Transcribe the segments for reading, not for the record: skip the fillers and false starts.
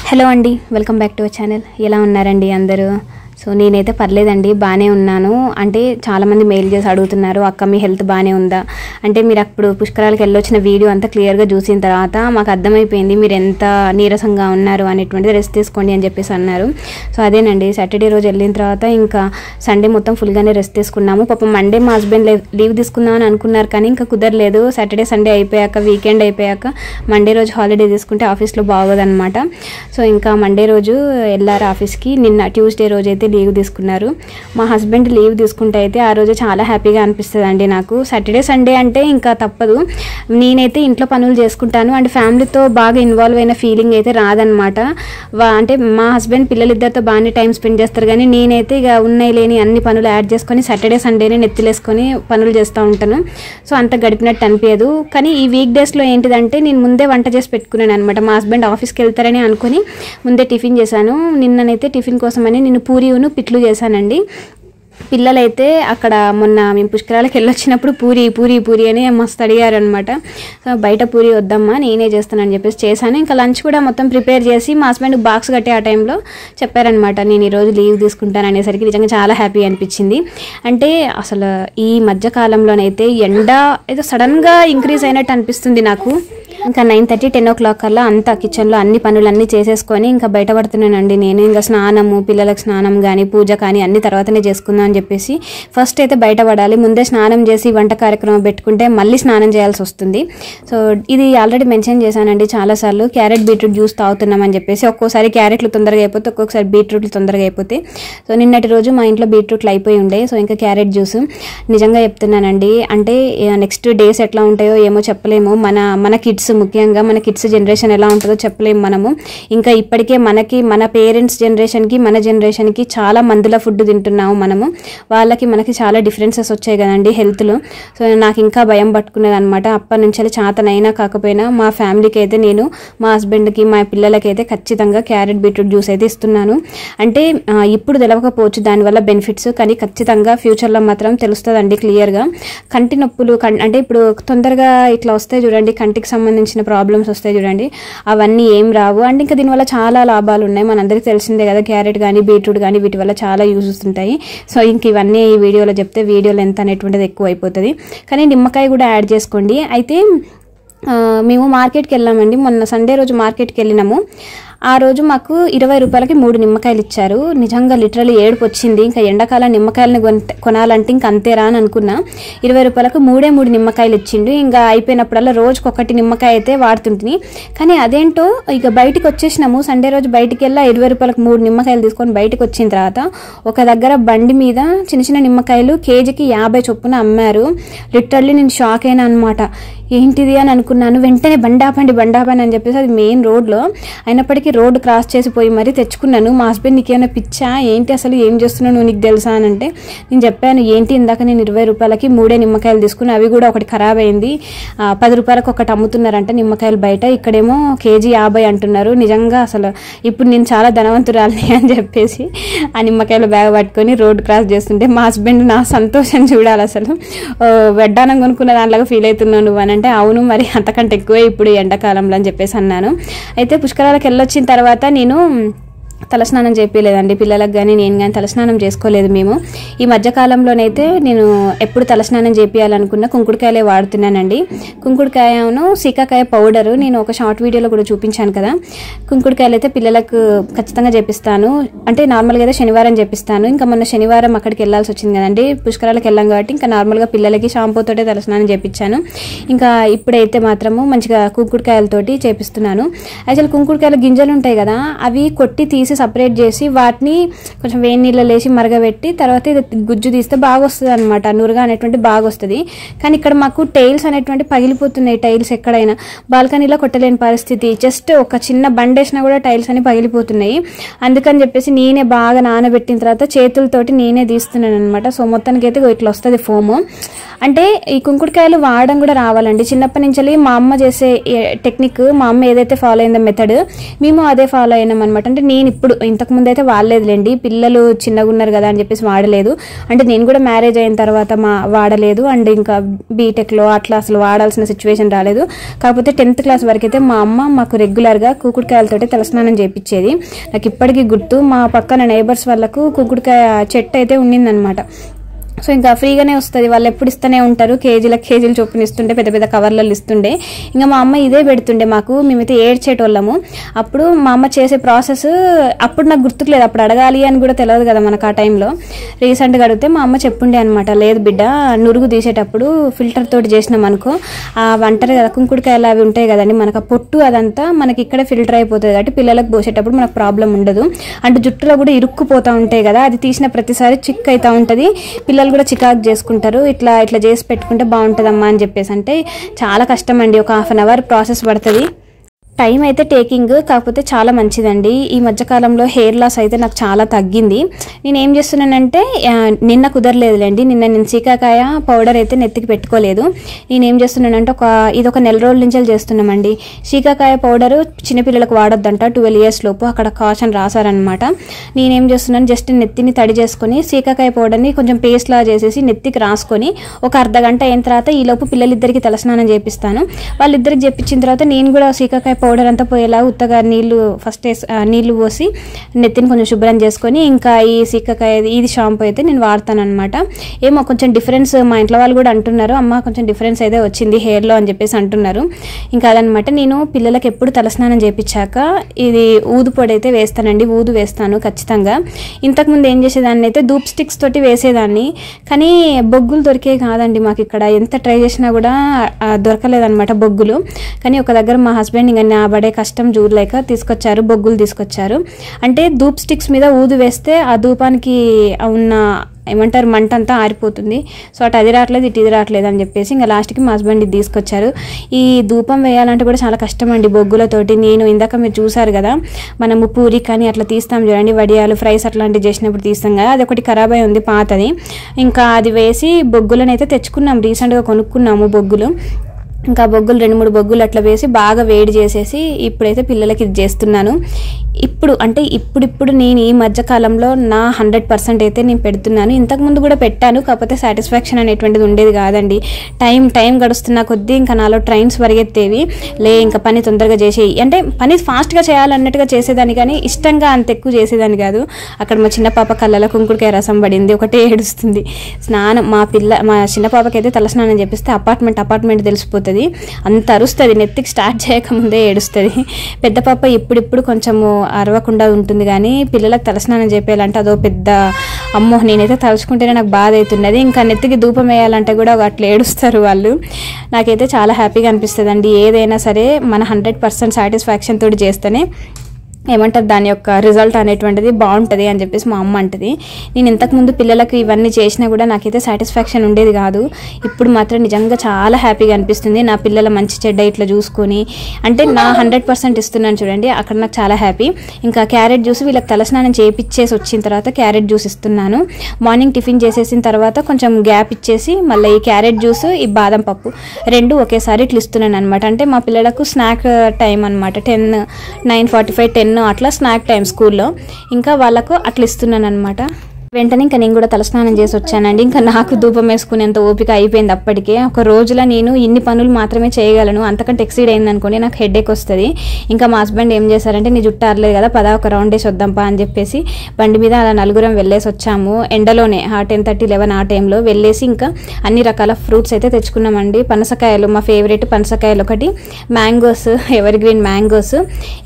Hello అండి, welcome back to our channel. ఎలా ఉన్నారండి అందరూ? సో నేనైతే పర్లేదండి, బాగానే ఉన్నాను. అంటే చాలామంది మెయిల్ చేసి అడుగుతున్నారు, అక్క మీ హెల్త్ బాగానే ఉందా అంటే. మీరు అప్పుడు పుష్కరాలకు వెళ్ళొచ్చిన వీడియో అంతా క్లియర్గా చూసిన తర్వాత మాకు అర్థమైపోయింది మీరు ఎంత నీరసంగా ఉన్నారు అనేటువంటిది. రెస్ట్ తీసుకోండి అని చెప్పేసి అన్నారు. సో అదేనండి, సాటర్డే రోజు వెళ్ళిన తర్వాత ఇంకా సండే మొత్తం ఫుల్గానే రెస్ట్ తీసుకున్నాము. పాపం మండే మా హస్బెండ్ లీవ్ తీసుకుందామని అనుకున్నారు, కానీ ఇంకా కుదరలేదు. సాటర్డే సండే అయిపోయాక, వీకెండ్ అయిపోయాక మండే రోజు హాలిడే తీసుకుంటే ఆఫీస్లో బాగోదన్నమాట. సో ఇంకా మండే రోజు వెళ్ళారు ఆఫీస్కి. నిన్న ట్యూస్డే రోజు అయితే లీవ్ తీసుకున్నారు. మా హస్బెండ్ లీవ్ తీసుకుంటే అయితే ఆ రోజు చాలా హ్యాపీగా అనిపిస్తుంది అండి నాకు. సాటర్డే సండే అంటే ఇంకా తప్పదు, నేనైతే ఇంట్లో పనులు చేసుకుంటాను అండ్ ఫ్యామిలీతో బాగా ఇన్వాల్వ్ అయిన ఫీలింగ్ అయితే రాదనమాట. అంటే మా హస్బెండ్ పిల్లలిద్దరితో బాగానే టైం స్పెండ్ చేస్తారు, కానీ నేనైతే ఇక ఉన్నాయి లేని అన్ని పనులు యాడ్ చేసుకొని సాటర్డే సండేనే నెత్తిలేసుకొని పనులు చేస్తూ ఉంటాను. సో అంత గడిపినట్టు అనిపించదు. కానీ ఈ వీక్ డేస్లో ఏంటిదంటే నేను ముందే వంట చేసి పెట్టుకున్నాను అనమాట. మా హస్బెండ్ ఆఫీస్కి వెళ్తారని అనుకుని ముందే టిఫిన్ చేశాను. నిన్ననైతే టిఫిన్ కోసమని నేను పూరీను పిట్లు చేశానండి. పిల్లలైతే అక్కడ మొన్న మేము పుష్కరాలకు వెళ్ళొచ్చినప్పుడు పూరి పూరి పూరి అని మస్తు అడిగారు అనమాట. సో బయట పూరి వద్దమ్మా నేనే చేస్తానని చెప్పేసి చేశాను. ఇంకా లంచ్ కూడా మొత్తం ప్రిపేర్ చేసి మా హస్బెండ్ బాక్స్ కట్టే ఆ టైంలో చెప్పారనమాట, నేను ఈరోజు లీవ్ తీసుకుంటాను అనేసరికి నిజంగా చాలా హ్యాపీ అనిపించింది. అంటే అసలు ఈ మధ్యకాలంలోనైతే ఎండ ఏదో సడన్గా ఇంక్రీజ్ అయినట్టు అనిపిస్తుంది నాకు. ఇంకా 9:30, 10 o'clock కల్లా అంతా కిచెన్లో అన్ని పనులన్నీ చేసేసుకొని ఇంకా బయటపడుతున్నానండి నేను. ఇంకా స్నానము, పిల్లలకు స్నానం కానీ పూజ కానీ అన్ని తర్వాతనే చేసుకుందాం అని చెప్పేసి ఫస్ట్ అయితే బయటపడాలి. ముందే స్నానం చేసి వంట కార్యక్రమం పెట్టుకుంటే మళ్ళీ స్నానం చేయాల్సి వస్తుంది. సో ఇది ఆల్రెడీ మెన్షన్ చేశానండి చాలాసార్లు, క్యారెట్ బీట్రూట్ జ్యూస్ తాగుతున్నామని చెప్పేసి. ఒక్కోసారి క్యారెట్లు తొందరగా అయిపోతే, ఒక్కొక్కసారి బీట్రూట్లు తొందరగా అయిపోతే. సో నిన్నటి రోజు మా ఇంట్లో బీట్రూట్లు అయిపోయి ఉండే. సో ఇంకా క్యారెట్ జ్యూస్ నిజంగా చెప్తున్నానండి. అంటే నెక్స్ట్ డేస్ ఎట్లా ఉంటాయో ఏమో చెప్పలేము. మన కిడ్స్, ముఖ్యంగా మన కిడ్స్ జనరేషన్ ఎలా ఉంటుందో చెప్పలేము మనము. ఇంకా ఇప్పటికే మన పేరెంట్స్ జనరేషన్కి మన జనరేషన్కి చాలా మందుల ఫుడ్ తింటున్నాము మనము. మనకి చాలా డిఫరెన్సెస్ వచ్చాయి కదండి హెల్త్లో. సో నాకు ఇంకా భయం పట్టుకునేది అనమాట. అప్పటి నుంచి చేతనైనా కాకపోయినా మా ఫ్యామిలీకి అయితే నేను, మా హస్బెండ్కి, మా పిల్లలకి అయితే ఖచ్చితంగా క్యారెట్ బీట్రూట్ జ్యూస్ అయితే ఇస్తున్నాను. అంటే ఇప్పుడు తెలవకపోవచ్చు దానివల్ల బెనిఫిట్స్, కానీ ఖచ్చితంగా ఫ్యూచర్లో మాత్రం తెలుస్తుందండి క్లియర్గా. కంటి నొప్పులు అంటే ఇప్పుడు తొందరగా ఇట్లా వస్తాయి చూడండి, కంటికి సంబంధించిన ప్రాబ్లమ్స్ వస్తాయి చూడండి, అవన్నీ ఏం రావు. అండ్ ఇంకా దీనివల్ల చాలా లాభాలు ఉన్నాయి, మనందరికీ తెలిసిందే కదా. క్యారెట్ కానీ బీట్రూట్ కానీ వీటి వల్ల చాలా యూజెస్ ఉంటాయి. సో ఇంక ఇవన్నీ ఈ వీడియోలో చెప్తే వీడియో లెంత్ అనేటువంటిది ఎక్కువ అయిపోతుంది. కానీ నిమ్మకాయ కూడా యాడ్ చేసుకోండి. అయితే మేము మార్కెట్కి వెళ్ళామండి, మొన్న సండే రోజు మార్కెట్కి వెళ్ళినాము. ఆ రోజు మాకు 20 రూపాయలకి 3 నిమ్మకాయలు ఇచ్చారు. నిజంగా లిటరల్లీ ఏడుపు వచ్చింది. ఇంకా ఎండాకాలం నిమ్మకాయలని కొనాలంటే ఇంకా అంతేరా అని అనుకున్నా. 20 రూపాయలకు 3 నిమ్మకాయలు ఇచ్చిండు. ఇంకా అయిపోయినప్పుడల్లా రోజుకి 1 నిమ్మకాయ అయితే వాడుతుంటిని. కానీ అదేంటో ఇక బయటికి వచ్చేసినాము. సండే రోజు బయటికి వెళ్ళా 20 రూపాయలకు 3 నిమ్మకాయలు తీసుకొని బయటకు వచ్చిన తర్వాత ఒక దగ్గర బండి మీద చిన్న చిన్న నిమ్మకాయలు కేజీకి 50 చొప్పున అమ్మారు. లిటరల్లీ నేను షాక్ అయినా అనమాట. ఏంటిది అని అనుకున్నాను. వెంటనే బండాపండి అని చెప్పేసి, అది మెయిన్ రోడ్లో అయినప్పటికీ రోడ్డు క్రాస్ చేసిపోయి మరీ తెచ్చుకున్నాను. మా హస్బెండ్ నీకేమైనా పిచ్చా ఏంటి, అసలు ఏం చేస్తున్నావు నువ్వు, నీకు తెలుసా అని అంటే నేను చెప్పాను, ఏంటి ఇందాక నేను 20 రూపాయలకి 3 నిమ్మకాయలు తీసుకుని అవి కూడా ఒకటి ఖరాబ్ అయింది, 10 రూపాయలకు ఒకటి అమ్ముతున్నారంట నిమ్మకాయలు బయట, ఇక్కడేమో కేజీ 50 అంటున్నారు. నిజంగా అసలు ఇప్పుడు నేను చాలా ధనవంతురాలని అని చెప్పేసి ఆ నిమ్మకాయలు బ్యాగ్ పట్టుకొని రోడ్డు క్రాస్ చేస్తుంటే మా హస్బెండ్ నా సంతోషం చూడాలి. అసలు వెడ్డానం కొనుక్కున్న దానిలాగా ఫీల్ అవుతున్నావు నువ్వు అని అంటే, అవును మరి అంతకంటే ఎక్కువే ఇప్పుడు ఎండాకాలంలో అని చెప్పేసి అన్నాను. అయితే పుష్కరాలకు వెళ్ళొచ్చిన తర్వాత నేను తలస్నానం చేపించలేదండి పిల్లలకు కానీ నేను కానీ తలస్నానం చేసుకోలేదు మేము. ఈ మధ్యకాలంలోనైతే నేను ఎప్పుడు తలస్నానం చేపించాలనుకున్న కుంకుడుకాయలే వాడుతున్నానండి. కుంకుడుకాయను సీకాకాయ పౌడరు నేను ఒక షార్ట్ వీడియోలో కూడా చూపించాను కదా. కుంకుడుకాయలు అయితే పిల్లలకు ఖచ్చితంగా చేపిస్తాను. అంటే నార్మల్గా అయితే శనివారం చేపిస్తాను. ఇంకా మొన్న శనివారం అక్కడికి వెళ్ళాల్సి వచ్చింది కదండి, పుష్కరాలకు వెళ్ళాం కాబట్టి ఇంకా నార్మల్గా పిల్లలకి షాంపూతోటే తలస్నానం చేపించాను. ఇంకా ఇప్పుడైతే మాత్రము మంచిగా కుంకుడుకాయలతోటి చేపిస్తున్నాను. యాక్చువల్ కుంకుడుకాయల గింజలు ఉంటాయి కదా, అవి కొట్టి తీసి సపరేట్ చేసి వాటిని కొంచెం వేడి నీళ్ళలో వేసి మరగబెట్టి తర్వాత ఇది గుజ్జు తీస్తే బాగా వస్తుంది అనమాట, నురుగా అనేటువంటి బాగా వస్తుంది. కానీ ఇక్కడ మాకు టైల్స్ అనేటువంటి పగిలిపోతున్నాయి. టైల్స్ ఎక్కడైనా బాల్కనీలో కొట్టలేని పరిస్థితి, జస్ట్ ఒక చిన్న బండేసినా కూడా టైల్స్ అని పగిలిపోతున్నాయి. అందుకని చెప్పేసి నేనే బాగా నానబెట్టిన తర్వాత చేతులతోటి నేనే తీస్తున్నాను అనమాట. సో మొత్తానికి అయితే ఇట్లా వస్తుంది ఫోము. అంటే ఈ కుంకుడుకాయలు వాడడం కూడా రావాలండి. చిన్నప్పటి నుంచి మా అమ్మ చేసే టెక్నిక్, మా అమ్మ ఏదైతే ఫాలో అయిందో మెథడ్ మేము అదే ఫాలో అయినాం అనమాట. అంటే నేను ఇప్పుడు ఇప్పుడు ఇంతకుముందు అయితే వాడలేదులేండి, పిల్లలు చిన్నగా ఉన్నారు కదా అని చెప్పేసి వాడలేదు. అంటే నేను కూడా మ్యారేజ్ అయిన తర్వాత వాడలేదు, అండ్ ఇంకా బీటెక్లో అట్లా అసలు వాడాల్సిన సిచ్యువేషన్ రాలేదు. కాకపోతే 10th క్లాస్ వరకు అయితే మా అమ్మ మాకు రెగ్యులర్గా కుంకుడుకాయలతోటి తలస్నానం చేయించేది. నాకు ఇప్పటికీ గుర్తు, మా పక్కన నైబర్స్ వాళ్ళకు కుంకుడుకాయ చెట్టు అయితే ఉండిందనమాట. సో ఇంకా ఫ్రీగానే వస్తుంది, వాళ్ళు ఎప్పుడు ఇస్తూనే ఉంటారు, కేజీలు చొప్పున ఇస్తుండే, పెద్ద పెద్ద కవర్లలో ఇస్తుండే. ఇంకా మా అమ్మ ఇదే పెడుతుండే మాకు, మేమైతే ఏడ్చేటోళ్ళము. అప్పుడు మా అమ్మ చేసే ప్రాసెస్ అప్పుడు నాకు గుర్తుకులేదు, అప్పుడు అడగాలి అని కూడా తెలియదు కదా మనకు ఆ టైంలో. రీసెంట్గా అడిగితే మా అమ్మ చెప్పుండే అనమాట, లేదు బిడ్డ నురుగు తీసేటప్పుడు ఫిల్టర్ తోటి చేసినాం అనుకో, ఆ వంటరు కదా కుంకుడుకాయలు అవి ఉంటాయి కదండి, మనకు ఆ పొట్టు అదంతా మనకి ఇక్కడే ఫిల్టర్ అయిపోతుంది కాబట్టి పిల్లలకు పోసేటప్పుడు మనకు ప్రాబ్లం ఉండదు. అంటే జుట్టులో కూడా ఇరుక్కుపోతూ ఉంటాయి కదా, అది తీసిన ప్రతిసారి చిక్ అవుతూ ఉంటుంది, పిల్లలు కూడా చికాకు చేసుకుంటారు. ఇట్లా చేసి పెట్టుకుంటే బాగుంటుందమ్మా అని చెప్పేసి. అంటే చాలా కష్టం అండి, ఒక 1/2 hour ప్రాసెస్ పడుతుంది. టైం అయితే టేకింగ్, కాకపోతే చాలా మంచిదండి. ఈ మధ్యకాలంలో హెయిర్ లాస్ అయితే నాకు చాలా తగ్గింది. నేను ఏం చేస్తున్నానంటే, నిన్న కుదరలేదులేండి, నిన్న నేను సీకాకాయ పౌడర్ అయితే నెత్తికి పెట్టుకోలేదు. నేనేం చేస్తున్నానంటే ఇది ఒక నెల రోజుల నుంచి చేస్తున్నామండి. సీకాకాయ పౌడరు చిన్నపిల్లలకు వాడొద్దంట, 12 years లోపు, అక్కడ కాషన్ రాశారనమాట. నేనేం చేస్తున్నాను, జస్ట్ నెత్తిని తడి చేసుకొని సీకాకాయ పౌడర్ని కొంచెం పేస్ట్ లా చేసేసి నెత్తికి రాసుకొని ఒక 1/2 గంట అయిన తర్వాత ఈలోపు పిల్లలిద్దరికి తలస్నానం చేపిస్తాను. వాళ్ళిద్దరికి చేపించిన తర్వాత నేను కూడా సీకాకాయ పౌడర్ అంతా పోయేలా ఉత్తగా నీళ్లు పోసి నెత్తిని కొంచెం శుభ్రం చేసుకొని, ఇంకా ఈ సీకాకాయ ఇది షాంపూ అయితే నేను వాడతాను అనమాట. ఏమో కొంచెం డిఫరెన్స్ మా ఇంట్లో వాళ్ళు కూడా అంటున్నారు, అమ్మ కొంచెం డిఫరెన్స్ అయితే వచ్చింది హెయిర్లో అని చెప్పేసి అంటున్నారు. ఇంకా అదనమాట. నేను పిల్లలకి ఎప్పుడు తలస్నానం చేయించాక ఇది ఊదు పొడి అయితే వేస్తానండి, ఊదు వేస్తాను ఖచ్చితంగా. ఇంతకుముందు ఏం చేసేదాన్ని అయితే ధూప్ స్టిక్స్ తోటి వేసేదాన్ని, కానీ బొగ్గులు దొరికే కాదండి మాకు ఇక్కడ, ఎంత ట్రై చేసినా కూడా దొరకలేదన్నమాట బొగ్గులు. కానీ ఒక దగ్గర మా హస్బెండ్ ఇంకా నా పడే కష్టం చూడలేక తీసుకొచ్చారు, బొగ్గులు తీసుకొచ్చారు. అంటే ధూప్ స్టిక్స్ మీద ఊదు వేస్తే ఆ ధూపానికి ఉన్న ఏమంటారు మంట అంతా ఆరిపోతుంది. సో అటు అది రావట్లేదు, ఇటు ఇది రావట్లేదు అని చెప్పేసి ఇంకా లాస్ట్కి మా హస్బెండ్ ఇది తీసుకొచ్చారు. ఈ ధూపం వేయాలంటే కూడా చాలా కష్టం అండి బొగ్గులతోటి. నేను ఇందాక మీరు చూసారు కదా, మనము పూరి కానీ అట్లా తీస్తాం చూడండి, వడియాలు ఫ్రైస్ అట్లాంటివి చేసినప్పుడు తీస్తాం కదా, అది ఒకటి ఖరాబ్ అయి ఉంది పాతది. ఇంకా అది వేసి బొగ్గులను అయితే తెచ్చుకున్నాం, రీసెంట్గా కొనుక్కున్నాము బొగ్గులు. ఇంకా బొగ్గులు 2-3 బొగ్గులు అట్లా వేసి బాగా వేడి చేసేసి ఇప్పుడైతే పిల్లలకి ఇది చేస్తున్నాను. ఇప్పుడు నేను ఈ మధ్యకాలంలో నా 100% అయితే నేను పెడుతున్నాను. ఇంతకుముందు కూడా పెట్టాను, కాకపోతే సాటిస్ఫాక్షన్ అనేటువంటిది ఉండేది కాదండి. టైం గడుస్తున్న కొద్దీ ఇంకా నాలో ట్రైన్స్ పరిగెత్తేవి, ఇంకా పని తొందరగా చేసేయి అంటే పని ఫాస్ట్గా చేయాలన్నట్టుగా చేసేదాన్ని, కానీ ఇష్టంగా అంత ఎక్కువ చేసేదాన్ని కాదు. అక్కడ మా చిన్న పాప కళ్ళలో కుంకుడుకాయ రసం పడింది, ఒకటే ఏడుస్తుంది. మా చిన్న పాపకి అయితే తలస్నానం చేపిస్తే అపార్ట్మెంట్ తెలిసిపోతుంది, అంత అరుస్తుంది, నెత్తికి స్టార్ట్ చేయకముందే ఏడుస్తుంది. పెద్ద పాప ఇప్పుడు కొంచెము అరవకుండా ఉంటుంది, కానీ పిల్లలకు తలస్నానం చేయాలంటే అదో పెద్ద అమ్మో, నేనైతే తలుచుకుంటేనే నాకు బాధ అవుతున్నది. ఇంకా నెత్తికి ధూపం వేయాలంటే కూడా అట్లా ఏడుస్తారు వాళ్ళు. నాకైతే చాలా హ్యాపీగా అనిపిస్తుంది అండి, ఏదైనా సరే మన 100% సాటిస్ఫాక్షన్ తోటి చేస్తేనే ఏమంటారు దాని యొక్క రిజల్ట్ అనేటువంటిది బాగుంటుంది అని చెప్పేసి మా అమ్మ అంటది. నేను ఇంతకుముందు పిల్లలకు ఇవన్నీ చేసినా కూడా నాకైతే సాటిస్ఫాక్షన్ ఉండేది కాదు. ఇప్పుడు మాత్రం నిజంగా చాలా హ్యాపీగా అనిపిస్తుంది, నా పిల్లల మంచి చెడ్డ ఇట్లా చూసుకొని, అంటే నా 100% ఇస్తున్నాను చూడండి, అక్కడ నాకు చాలా హ్యాపీ. ఇంకా క్యారెట్ జ్యూస్ వీళ్ళకి తలస్నానం చేపిచ్చేసి వచ్చిన తర్వాత క్యారెట్ జ్యూస్ ఇస్తున్నాను. మార్నింగ్ టిఫిన్ చేసేసిన తర్వాత కొంచెం గ్యాప్ ఇచ్చేసి మళ్ళీ ఈ క్యారెట్ జ్యూస్, ఈ బాదం పప్పు 2 ఒకేసారి ఇట్లా ఇస్తున్నాను అనమాట. అంటే మా పిల్లలకు స్నాక్ టైం అనమాట, 9:45 10 అట్లా స్నాక్ టైం స్కూల్లో, ఇంకా వాళ్ళకు అట్లా ఇస్తున్నాను అనమాట. వెంటనే ఇంకా నేను కూడా తలస్నానం చేసి వచ్చానండి. ఇంకా నాకు ధూపం వేసుకునేంత ఓపిక అయిపోయింది అప్పటికే. ఒక రోజులో నేను ఇన్ని పనులు మాత్రమే చేయగలను, అంతకంటే ఎక్సీడ్ అయింది అనుకోండి నాకు హెడేక్ వస్తుంది. ఇంకా మా హస్బెండ్ ఏం చేశారంటే, నీ జుట్టు ఆరలేదు కదా, ఒక రౌండ్ వేసి వద్దాంపా అని చెప్పేసి బండి మీద అలా 4 వెళ్ళేసి వచ్చాము. ఎండలోనే 10:30 11 ఆ టైంలో వెళ్ళేసి ఇంకా అన్ని రకాల ఫ్రూట్స్ అయితే తెచ్చుకున్నామండి. పనసకాయలు మా ఫేవరెట్, పనసకాయలు ఒకటి, మ్యాంగోస్, ఎవర్ గ్రీన్ మ్యాంగోస్.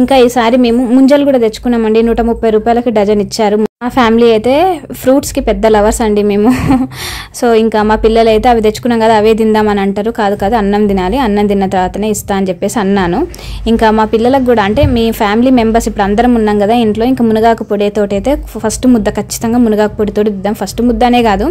ఇంకా ఈసారి మేము ముంజలు కూడా తెచ్చుకున్నామండి, 130 రూపాయలకి డజన్ ఇచ్చారు. మా ఫ్యామిలీ అయితే ఫ్రూట్స్కి పెద్ద లవర్స్ అండి మేము. సో ఇంకా మా పిల్లలు అయితే అవి తెచ్చుకున్నాం కదా అవే తిందామని అంటారు, కాదు అన్నం తినాలి, అన్నం తిన్న తర్వాతనే ఇస్తా అని చెప్పేసి అన్నాను. ఇంకా మా పిల్లలకు కూడా, అంటే మీ ఫ్యామిలీ మెంబర్స్ ఇప్పుడు అందరం ఉన్నాం కదా ఇంట్లో, ఇంకా మునగాకు పొడితోటి అయితే ఫస్ట్ ముద్ద ఖచ్చితంగా మునగాకు పొడితోటి ఇద్దాం. ఫస్ట్ ముద్ద అనే కాదు,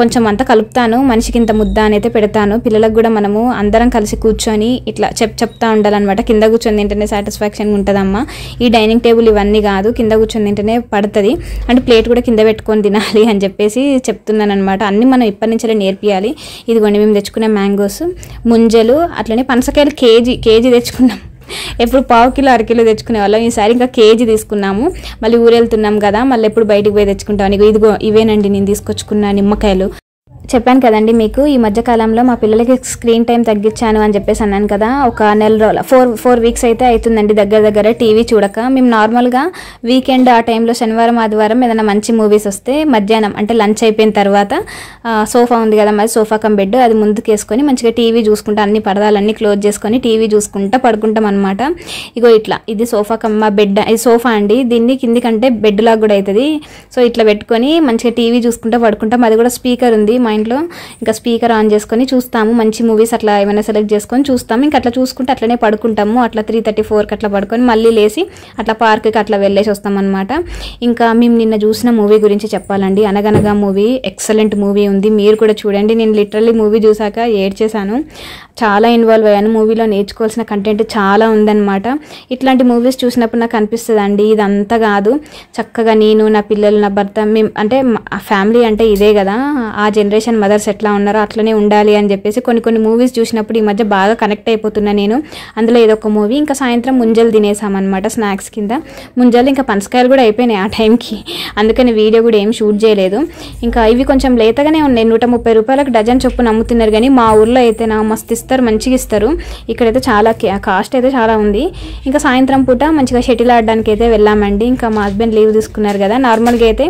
కొంచెం అంతా కలుపుతాను, మనిషికి ఇంత ముద్ద అనేది పెడతాను. పిల్లలకు కూడా మనము అందరం కలిసి కూర్చొని ఇట్లా చెప్తా ఉండాలన్నమాట. కింద కూర్చొని తింటేనే సాటిస్ఫాక్షన్ ఉంటుందమ్మా, ఈ డైనింగ్ టేబుల్ ఇవన్నీ కాదు, కింద కూర్చొని తింటేనే పడుతుంది, అంటే ప్లేట్ కూడా కింద పెట్టుకొని తినాలి అని చెప్పేసి చెప్తున్నాను అనమాట. అన్ని మనం ఇప్పటి నుంచే నేర్పియాలి. ఇదిగోండి మేము తెచ్చుకునే మ్యాంగోస్, ముంజలు, అట్లనే పనసకాయలు కేజీ తెచ్చుకున్నాం. ఎప్పుడు పావు కిలో అరకిలో తెచ్చుకునే వాళ్ళం. ఈసారి ఇంకా కేజీ తీసుకున్నాము. మళ్ళీ ఊరు వెళ్తున్నాం కదా, మళ్ళీ ఎప్పుడు బయటికి పోయి తెచ్చుకుంటాం. ఇదిగో ఇవేనండి నేను తీసుకొచ్చుకున్న నిమ్మకాయలు. చెప్పాను కదండి మీకు, ఈ మధ్యకాలంలో మా పిల్లలకి స్క్రీన్ టైం తగ్గించాను అని చెప్పేసి అన్నాను కదా. ఒక నెల రోజులు 4 వీక్స్ అయితే అవుతుందండి దగ్గర టీవీ చూడక. మేము నార్మల్గా వీకెండ్ ఆ టైంలో శనివారం ఆదివారం ఏదైనా మంచి మూవీస్ వస్తే మధ్యాహ్నం అంటే లంచ్ అయిపోయిన తర్వాత సోఫా ఉంది కదా, మరి సోఫా కమ్ బెడ్ అది ముందుకేసుకొని మంచిగా టీవీ చూసుకుంటా, అన్ని పరదాలన్నీ క్లోజ్ చేసుకొని టీవీ చూసుకుంటా పడుకుంటాం అనమాట. ఇగో ఇట్లా ఇది సోఫా కమ్ మా బెడ్, ఇది సోఫా అండి. దీన్ని కిందికంటే బెడ్ లాగా కూడా అవుతుంది. సో ఇట్లా పెట్టుకొని మంచిగా టీవీ చూసుకుంటా పడుకుంటాం. అది కూడా స్పీకర్ ఉంది మా ఇంట్లో. ఇంకా స్పీకర్ ఆన్ చేసుకొని చూస్తాము, మంచి మూవీస్ అట్లా ఏమైనా సెలెక్ట్ చేసుకొని చూస్తాము. ఇంకా అట్లా చూసుకుంటే అట్లనే పడుకుంటాము. అట్లా 3:34కి అట్లా పడుకొని మళ్ళీ లేచి అట్లా పార్క్కి అట్లా వెళ్ళేసి వస్తాం అనమాట. ఇంకా మేము నిన్న చూసిన మూవీ గురించి చెప్పాలండి. అనగనగా మూవీ ఎక్సలెంట్ మూవీ ఉంది, మీరు కూడా చూడండి. నేను లిటరల్లీ మూవీ చూసాక ఏడ్చేశాను, చాలా ఇన్వాల్వ్ అయ్యాను. మూవీలో నేర్చుకోవాల్సిన కంటెంట్ చాలా ఉందన్నమాట. ఇట్లాంటి మూవీస్ చూసినప్పుడు నాకు అనిపిస్తుంది అండి, ఇదంతా కాదు, చక్కగా నేను నా పిల్లలు నా భర్త మేము అంటే ఫ్యామిలీ అంటే ఇదే కదా, ఆ జనరేషన్ మదర్స్ ఎట్లా ఉన్నారో అట్లనే ఉండాలి అని చెప్పేసి కొన్ని మూవీస్ చూసినప్పుడు ఈ మధ్య బాగా కనెక్ట్ అయిపోతున్నా నేను. అందులో ఏదొక మూవీ. ఇంకా సాయంత్రం ముంజలు తినేసామన్నమాట స్నాక్స్ కింద. ముంజలు ఇంకా పనసకాయలు కూడా అయిపోయినాయి ఆ టైంకి, అందుకని వీడియో కూడా ఏం షూట్ చేయలేదు. ఇంకా ఇవి కొంచెం లేతగానే ఉన్నాయి, 130 రూపాయలకు డజన్ చొప్పున అమ్ముతున్నారు. కానీ మా ఊర్లో అయితే నా మస్తు ఇస్తారు, మంచిగా ఇస్తారు. ఇక్కడైతే చాలా కాస్ట్ అయితే చాలా ఉంది. ఇంకా సాయంత్రం పూట మంచిగా షటిల్ ఆడడానికి అయితే వెళ్ళామండి. ఇంకా మా హస్బెండ్ లీవ్ తీసుకున్నారు కదా. నార్మల్గా అయితే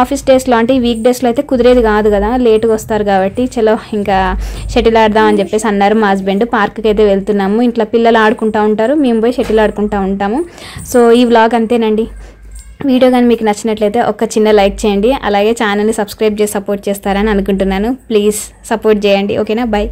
ఆఫీస్ డేస్లో అంటే వీక్ డేస్లో అయితే కుదిరేది కాదు కదా, లేటుగా వస్తారు కాబట్టి చలో ఇంకా షటిల్ ఆడదాం అని చెప్పేసి అన్నారు మా హస్బెండ్. పార్క్కి అయితే వెళ్తున్నాము. ఇంట్లో పిల్లలు ఆడుకుంటూ ఉంటారు, మేము పోయి షటిల్ ఆడుకుంటూ ఉంటాము. సో ఈ వ్లాగ్ అంతేనండి. వీడియో కానీ మీకు నచ్చినట్లయితే ఒక చిన్న లైక్ చేయండి, అలాగే ఛానల్ని సబ్స్క్రైబ్ చేసి సపోర్ట్ చేస్తారని అనుకుంటున్నాను. ప్లీజ్ సపోర్ట్ చేయండి, ఓకేనా? బాయ్.